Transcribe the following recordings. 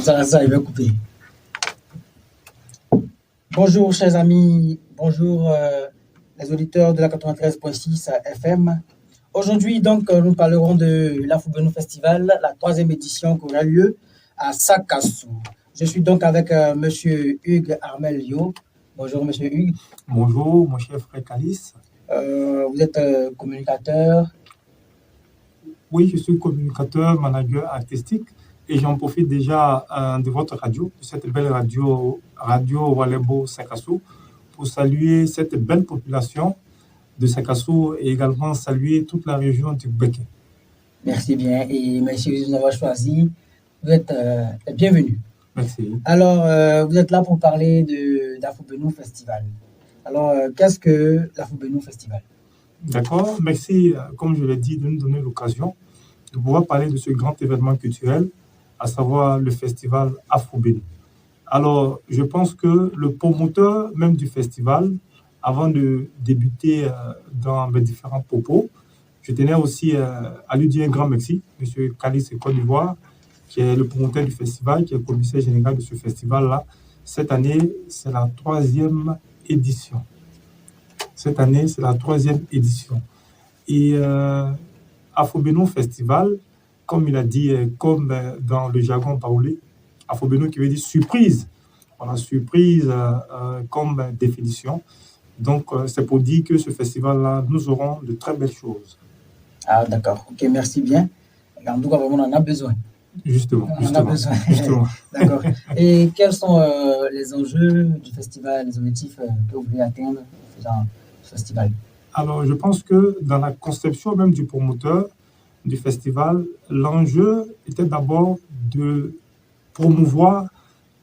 Ça, il va couper. Bonjour, chers amis. Bonjour, les auditeurs de la 93.6 FM. Aujourd'hui, donc, nous parlerons de l'Afro-Benou Festival, la 3e édition qui aura lieu à Sakassou. Je suis donc avec Monsieur Hugues Armelio. Bonjour, Monsieur Hugues. Bonjour, mon cher frère Calice. Vous êtes communicateur. Oui, je suis communicateur, manager artistique et j'en profite déjà de votre radio, de cette belle radio Walebo Sakassou, pour saluer cette belle population de Sakassou et également saluer toute la région du Béké. Merci bien et merci de nous avoir choisi. Vous êtes les bienvenus. Merci. Alors, vous êtes là pour parler d'Afro-Benou Festival. Alors, qu'est-ce que l'Afro-Benou Festival? D'accord, merci, comme je l'ai dit, de nous donner l'occasion de pouvoir parler de ce grand événement culturel, à savoir le festival Afro-Benou. Alors, je pense que le promoteur même du festival, avant de débuter dans mes différents propos, je tenais aussi à lui dire un grand merci, M. Calice Côte d'Ivoire, qui est le promoteur du festival, qui est le commissaire général de ce festival-là. Cette année, c'est la 3e édition. Cette année, c'est la 3e édition. Et Afro-Benou Festival, comme il a dit, comme dans le jargon baoulé, Afro-Benou qui veut dire surprise. Voilà, surprise comme définition. Donc, c'est pour dire que ce festival-là, nous aurons de très belles choses. Ah, d'accord. Ok, merci bien. En tout cas, vraiment, on en a besoin. Justement. On en a besoin. Justement. D'accord. Et quels sont les enjeux du festival, les objectifs que vous voulez atteindre dans ce festival? Alors, je pense que dans la conception même du promoteur du festival, l'enjeu était d'abord de promouvoir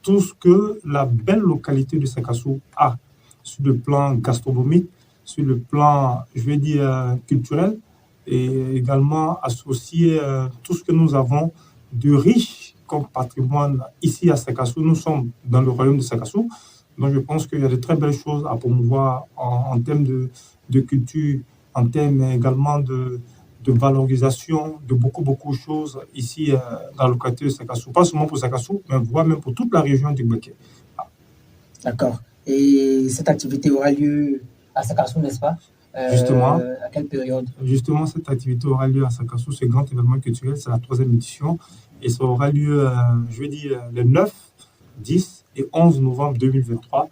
tout ce que la belle localité de Sakassou a sur le plan gastronomique, sur le plan, je vais dire, culturel, et également associer tout ce que nous avons de riche comme patrimoine ici à Sakassou. Nous sommes dans le royaume de Sakassou, donc je pense qu'il y a de très belles choses à promouvoir en termes de culture, en termes également de valorisation de beaucoup de choses ici dans le quartier de Sakassou. Pas seulement pour Sakassou, mais voire même pour toute la région du Béké. D'accord. Et cette activité aura lieu à Sakassou, n'est-ce pas? Justement. À quelle période? Justement, cette activité aura lieu à Sakassou, ce grand événement culturel, c'est la 3e édition. Et ça aura lieu, je vais dire, le 9, 10 et 11 novembre 2023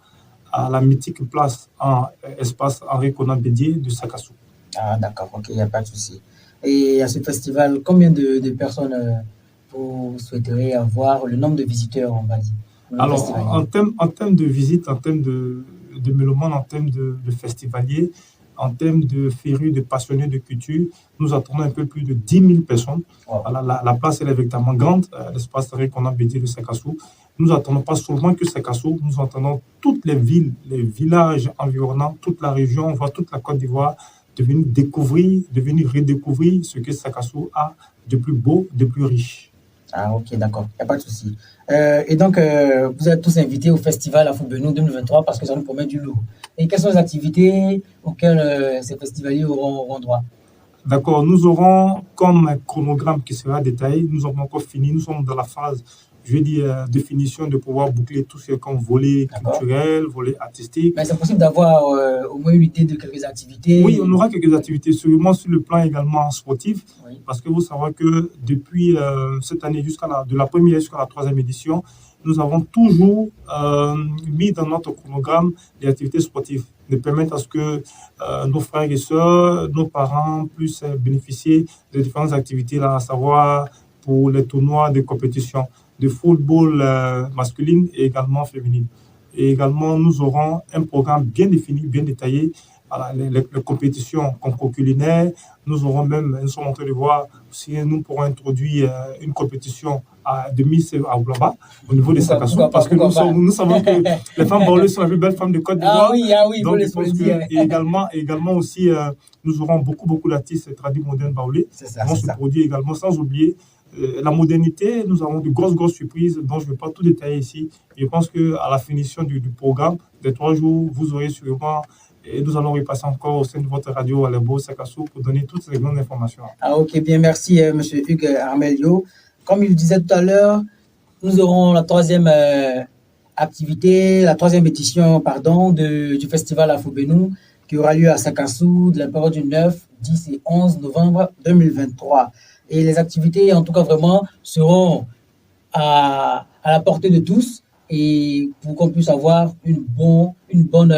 à la mythique place en espace Henri Konan Bédié de Sakassou. Ah, d'accord, ok, il n'y a pas de souci. Et à ce festival, combien de personnes vous souhaiteriez avoir, le nombre de visiteurs, on va dire? Alors, en termes de visite, en termes de mélomanes, en termes de festivaliers, en termes de férus, de passionnés de culture, nous attendons un peu plus de 10 000 personnes. Wow. Voilà, la place, elle est véritablement grande, l'espace Henri Konan Bédié de Sakassou. Nous n'attendons pas seulement que Sakassou, nous attendons toutes les villes, les villages environnants, toute la région, voire toute la Côte d'Ivoire, de venir découvrir, de venir redécouvrir ce que Sakassou a de plus beau, de plus riche. Ah, ok, d'accord, il n'y a pas de souci. Et donc, vous êtes tous invités au festival Afro-Benou 2023 parce que ça nous promet du lourd. Et quelles sont les activités auxquelles ces festivaliers auront droit? D'accord, nous aurons comme un chronogramme qui sera détaillé. Nous avons encore fini, nous sommes dans la phase, je vais dire, définition de pouvoir boucler tout ce comme volet culturel, volet artistique. Mais c'est possible d'avoir au moins une idée de quelques activités? Oui, on aura quelques activités, sûrement sur le plan également sportif, oui. Parce que vous savez que depuis cette année, de la première jusqu'à la 3e édition, nous avons toujours mis dans notre chronogramme des activités sportives, de permettre à ce que nos frères et sœurs, nos parents puissent bénéficier de différentes activités, là, à savoir pour les tournois de compétition de football masculine et également féminine. Et également, nous aurons un programme bien défini, bien détaillé, les compétitions concours culinaires. Nous sommes en train de voir si nous pourrons introduire une compétition de Miss à Oublamba au niveau de Sakassou, parce que nous savons que les femmes baoulées sont les plus belles femmes de Côte d'Ivoire. Ah oui, donc je pense que également aussi, nous aurons beaucoup d'artistes traduits modernes baoulés qui vont se produire également, sans oublier la modernité. Nous avons de grosses surprises dont je ne vais pas tout détailler ici. Je pense qu'à la finition du programme, des 3 jours, vous aurez sûrement, et nous allons repasser encore au sein de votre radio Walebo Sakassou pour donner toutes ces grandes informations. Ah, ok, bien, merci, M. Hugues Armelio. Comme il disait tout à l'heure, nous aurons la troisième activité, la troisième édition, pardon, du festival Afro-Benou qui aura lieu à Sakassou de la période du 9, 10 et 11 novembre 2023. Et les activités, en tout cas vraiment, seront à la portée de tous et pour qu'on puisse avoir une bonne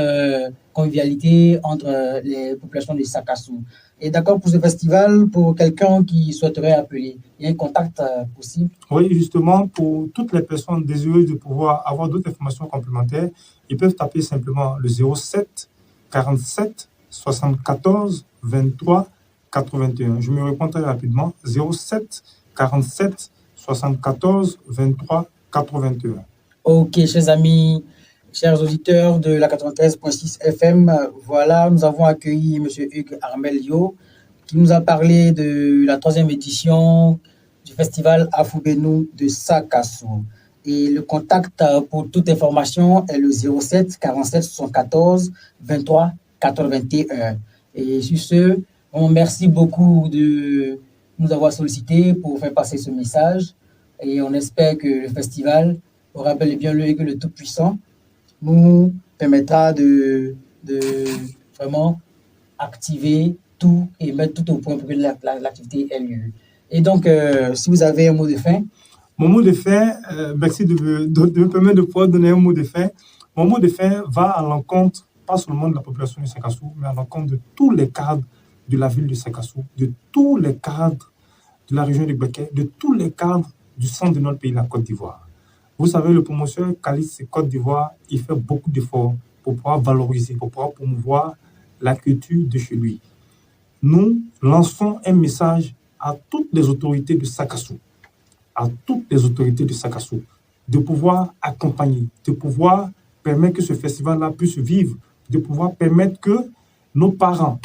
convivialité entre les populations de Sakassou. Et d'accord pour ce festival, pour quelqu'un qui souhaiterait appeler, il y a un contact possible? Oui, justement, pour toutes les personnes désireuses de pouvoir avoir d'autres informations complémentaires, ils peuvent taper simplement le 07 47 74 23 81. Je me réponds très rapidement. 07 47 74 23 81. Ok, chers amis, chers auditeurs de la 93.6 FM, voilà, nous avons accueilli M. Hugues Armelio qui nous a parlé de la troisième édition du festival Afro-Benou de Sakassou. Et le contact pour toute information est le 07 47 74 23 81. Et sur ce, merci beaucoup de nous avoir sollicité pour faire passer ce message. Et on espère que le festival aura bel et bien lieu et que le Tout-Puissant nous permettra de vraiment activer tout et mettre tout au point pour que l'activité ait lieu. Et donc, si vous avez un mot de fin. Mon mot de fin, merci de me permettre de pouvoir donner un mot de fin. Mon mot de fin va à l'encontre, pas seulement de la population de Sakassou, mais à l'encontre de tous les cadres de la ville de Sakassou, de tous les cadres de la région de Beké, de tous les cadres du centre de notre pays, la Côte d'Ivoire. Vous savez, le promoteur Calice Côte d'Ivoire, il fait beaucoup d'efforts pour pouvoir valoriser, pour pouvoir promouvoir la culture de chez lui. Nous lançons un message à toutes les autorités de Sakassou, de pouvoir accompagner, de pouvoir permettre que ce festival-là puisse vivre, de pouvoir permettre que nos parents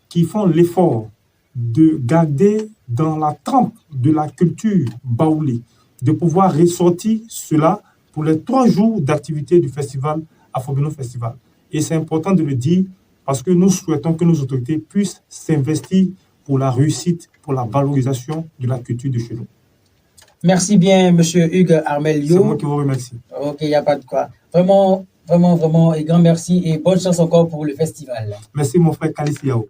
qui font l'effort de garder dans la trempe de la culture baoulée, de pouvoir ressortir cela pour les 3 jours d'activité du festival Afro-Benou Festival. Et c'est important de le dire parce que nous souhaitons que nos autorités puissent s'investir pour la réussite, pour la valorisation de la culture de chez nous. Merci bien, M. Hugues Armelio. C'est moi qui vous remercie. Ok, il n'y a pas de quoi. Vraiment, et grand merci et bonne chance encore pour le festival. Merci, mon frère Calice Yao.